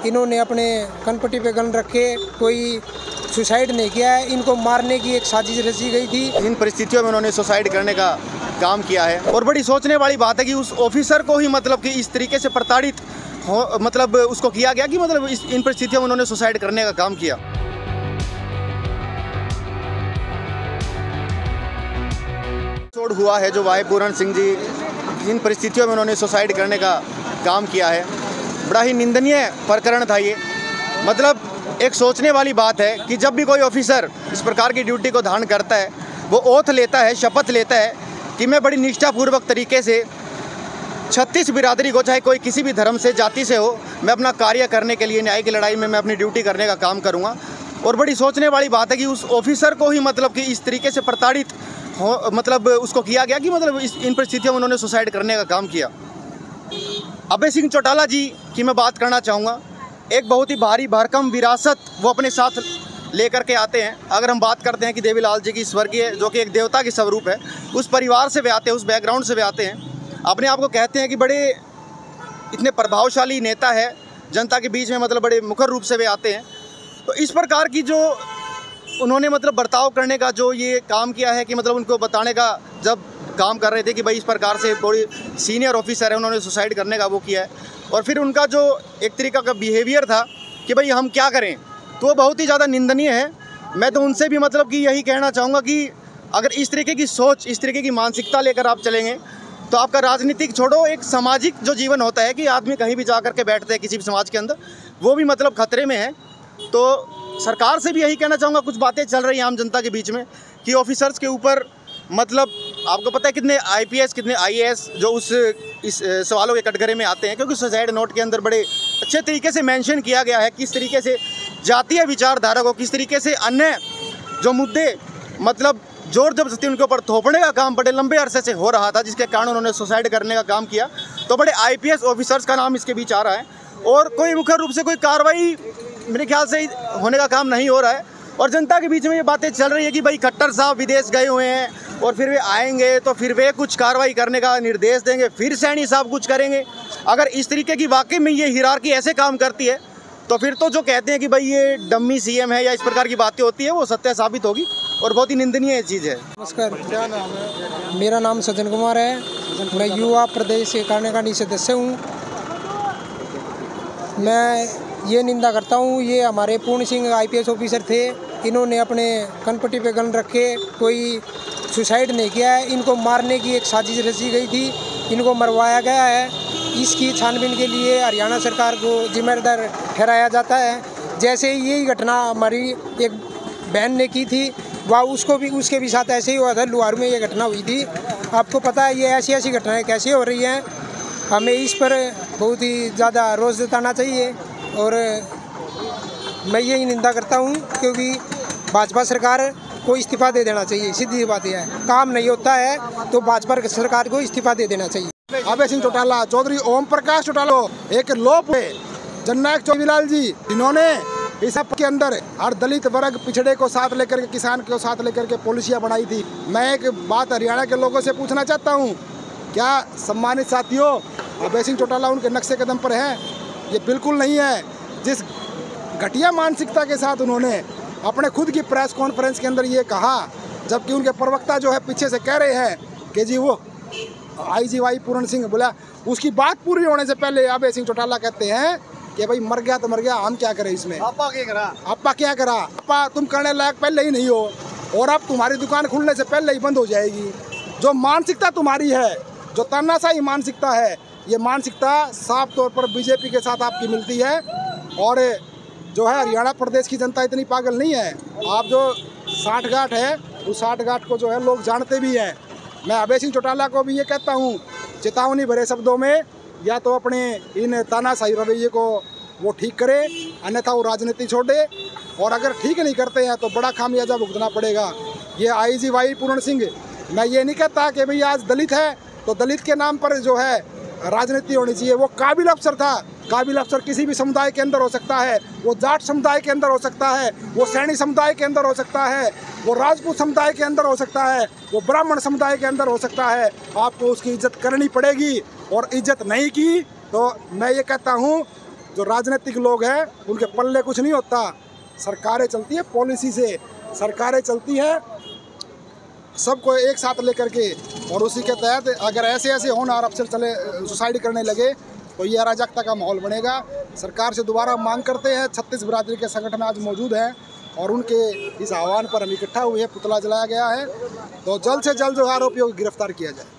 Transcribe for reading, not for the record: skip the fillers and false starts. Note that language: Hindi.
इन्होंने अपने कनपट्टी पे गन रखे, कोई सुसाइड नहीं किया है। इनको मारने की एक साजिश रची गई थी। इन परिस्थितियों में उन्होंने सुसाइड करने का काम किया है और बड़ी सोचने वाली बात है कि उस ऑफिसर को ही मतलब कि इस तरीके से प्रताड़ित हो, मतलब उसको किया गया कि मतलब इन परिस्थितियों में उन्होंने सुसाइड करने का काम किया। एपिसोड हुआ है जो भाई पूरण सिंह जी इन परिस्थितियों में उन्होंने सुसाइड करने का काम किया है। बड़ा ही निंदनीय प्रकरण था ये। मतलब एक सोचने वाली बात है कि जब भी कोई ऑफिसर इस प्रकार की ड्यूटी को धारण करता है, वो ओथ लेता है, शपथ लेता है कि मैं बड़ी निष्ठापूर्वक तरीके से 36 बिरादरी को, चाहे कोई किसी भी धर्म से, जाति से हो, मैं अपना कार्य करने के लिए, न्याय की लड़ाई में मैं अपनी ड्यूटी करने का काम करूँगा। और बड़ी सोचने वाली बात है कि उस ऑफिसर को ही मतलब कि इस तरीके से प्रताड़ित हो, मतलब उसको किया गया कि मतलब इन परिस्थितियों में उन्होंने सुसाइड करने का काम किया। अभय सिंह चौटाला जी की मैं बात करना चाहूँगा। एक बहुत ही भारी भरकम विरासत वो अपने साथ लेकर के आते हैं। अगर हम बात करते हैं कि देवीलाल जी की स्वर्गीय, जो कि एक देवता के स्वरूप है, उस परिवार से वे आते हैं, उस बैकग्राउंड से वे आते हैं। अपने आप को कहते हैं कि बड़े इतने प्रभावशाली नेता है, जनता के बीच में मतलब बड़े मुखर रूप से वे आते हैं। तो इस प्रकार की जो उन्होंने मतलब बर्ताव करने का जो ये काम किया है कि मतलब उनको बताने का जब काम कर रहे थे कि भाई इस प्रकार से बड़ी सीनियर ऑफिसर है, उन्होंने सुसाइड करने का वो किया है। और फिर उनका जो एक तरीका का बिहेवियर था कि भाई हम क्या करें, तो वो बहुत ही ज़्यादा निंदनीय है। मैं तो उनसे भी मतलब कि यही कहना चाहूँगा कि अगर इस तरीके की सोच, इस तरीके की मानसिकता लेकर आप चलेंगे तो आपका राजनीतिक छोड़ो, एक सामाजिक जो जीवन होता है कि आदमी कहीं भी जा कर के बैठते हैं किसी भी समाज के अंदर, वो भी मतलब खतरे में है। तो सरकार से भी यही कहना चाहूँगा, कुछ बातें चल रही हैं आम जनता के बीच में कि ऑफिसर्स के ऊपर मतलब आपको पता है कितने IPS, कितने IAS जो इस सवालों के कटघरे में आते हैं, क्योंकि सुसाइड नोट के अंदर बड़े अच्छे तरीके से मेंशन किया गया है किस तरीके से जातीय विचारधारा को, किस तरीके से अन्य जो मुद्दे मतलब जोर जबरदस्ती उनके ऊपर थोपने का काम बड़े लंबे अरसे से हो रहा था, जिसके कारण उन्होंने सुसाइड करने का काम किया। तो बड़े IPS ऑफिसर्स का नाम इसके बीच आ रहा है और कोई मुख्य रूप से कोई कार्रवाई मेरे ख्याल से होने का काम नहीं हो रहा है। और जनता के बीच में ये बातें चल रही है कि भाई खट्टर साहब विदेश गए हुए हैं और फिर वे आएंगे तो फिर वे कुछ कार्रवाई करने का निर्देश देंगे, फिर सैनी साहब कुछ करेंगे। अगर इस तरीके की वाकई में ये हिरार्की ऐसे काम करती है तो फिर तो जो कहते हैं कि भाई ये डम्मी CM है या इस प्रकार की बातें होती है, वो सत्य साबित होगी और बहुत ही निंदनीय चीज़ है। नमस्कार, क्या नाम है? मेरा नाम सज्जन कुमार है। मैं युवा प्रदेश कार्यकारिणी सदस्य हूँ। मैं ये निंदा करता हूँ, ये हमारे पूर्ण सिंह IPS ऑफिसर थे। इन्होंने अपने कनपट्टी पे गन रखे, कोई सुसाइड नहीं किया है। इनको मारने की एक साजिश रची गई थी, इनको मरवाया गया है। इसकी छानबीन के लिए हरियाणा सरकार को जिम्मेदार ठहराया जाता है। जैसे यही घटना हमारी एक बहन ने की थी, वह उसके भी साथ ऐसे ही हुआ था। लुहारू में ये घटना हुई थी। आपको पता है ये ऐसी घटनाएं कैसे हो रही हैं। हमें इस पर बहुत ही ज़्यादा रोष जताना चाहिए और मैं यही निंदा करता हूँ, क्योंकि भाजपा सरकार को इस्तीफा दे देना चाहिए। सीधी बात यह है, काम नहीं होता है तो भाजपा सरकार को इस्तीफा दे देना चाहिए। अभय सिंह चौटाला, चौधरी ओम प्रकाश चौटाला, एक लोप है जननायक देवीलाल जी, जिन्होंने इस के अंदर हर दलित वर्ग, पिछड़े को साथ लेकर के, किसान को साथ लेकर के पॉलिसियाँ बनाई थी। मैं एक बात हरियाणा के लोगों से पूछना चाहता हूँ, क्या सम्मानित साथियों अभय सिंह चौटाला उनके नक्शे कदम पर हैं? ये बिल्कुल नहीं है। जिस घटिया मानसिकता के साथ उन्होंने अपने खुद की प्रेस कॉन्फ्रेंस के अंदर ये कहा, जबकि उनके प्रवक्ता जो है पीछे से कह रहे हैं कि जी वो IGY पूर्ण सिंह बोला, उसकी बात पूरी होने से पहले अभय सिंह चौटाला कहते हैं कि भाई मर गया तो मर गया, हम क्या करें इसमें, आपा क्या करा, आपा तुम करने लायक पहले ही नहीं हो और अब तुम्हारी दुकान खुलने से पहले ही बंद हो जाएगी। जो मानसिकता तुम्हारी है, जो तानाशाही मानसिकता है, ये मानसिकता साफ तौर पर BJP के साथ आपकी मिलती है। और जो है हरियाणा प्रदेश की जनता इतनी पागल नहीं है। आप जो साठगांठ है, उस साठगांठ को जो है लोग जानते भी हैं। मैं अभय सिंह चौटाला को भी ये कहता हूँ, चेतावनी भरे शब्दों में, या तो अपने इन तानाशाही रवैये को वो ठीक करे, अन्यथा वो राजनीति छोड़े। और अगर ठीक नहीं करते हैं तो बड़ा खामियाजा भुगतना पड़ेगा। ये IGY पूर्ण सिंह, मैं ये नहीं कहता कि भाई आज दलित है तो दलित के नाम पर जो है राजनीति होनी चाहिए। वो काबिल अफसर था। काबिल अफसर किसी भी समुदाय के अंदर हो सकता है, वो जाट समुदाय के अंदर हो सकता है, वो सैनी समुदाय के अंदर हो सकता है, वो राजपूत समुदाय के अंदर हो सकता है, वो ब्राह्मण समुदाय के अंदर हो सकता है। आपको उसकी इज्जत करनी पड़ेगी और इज्जत नहीं की तो मैं ये कहता हूँ जो राजनीतिक लोग हैं उनके पल्ले कुछ नहीं होता। सरकारें चलती है पॉलिसी से, सरकारें चलती है सबको एक साथ लेकर के, और उसी के तहत अगर ऐसे ऐसे होनहार अफसर चले सुसाइड करने लगे तो ये अराजकता का माहौल बनेगा। सरकार से दोबारा मांग करते हैं, 36 बिरादरी के संगठन आज मौजूद हैं और उनके इस आह्वान पर हम इकट्ठा हुए हैं, पुतला जलाया गया है, तो जल्द से जल्द जो आरोपियों को गिरफ्तार किया जाए।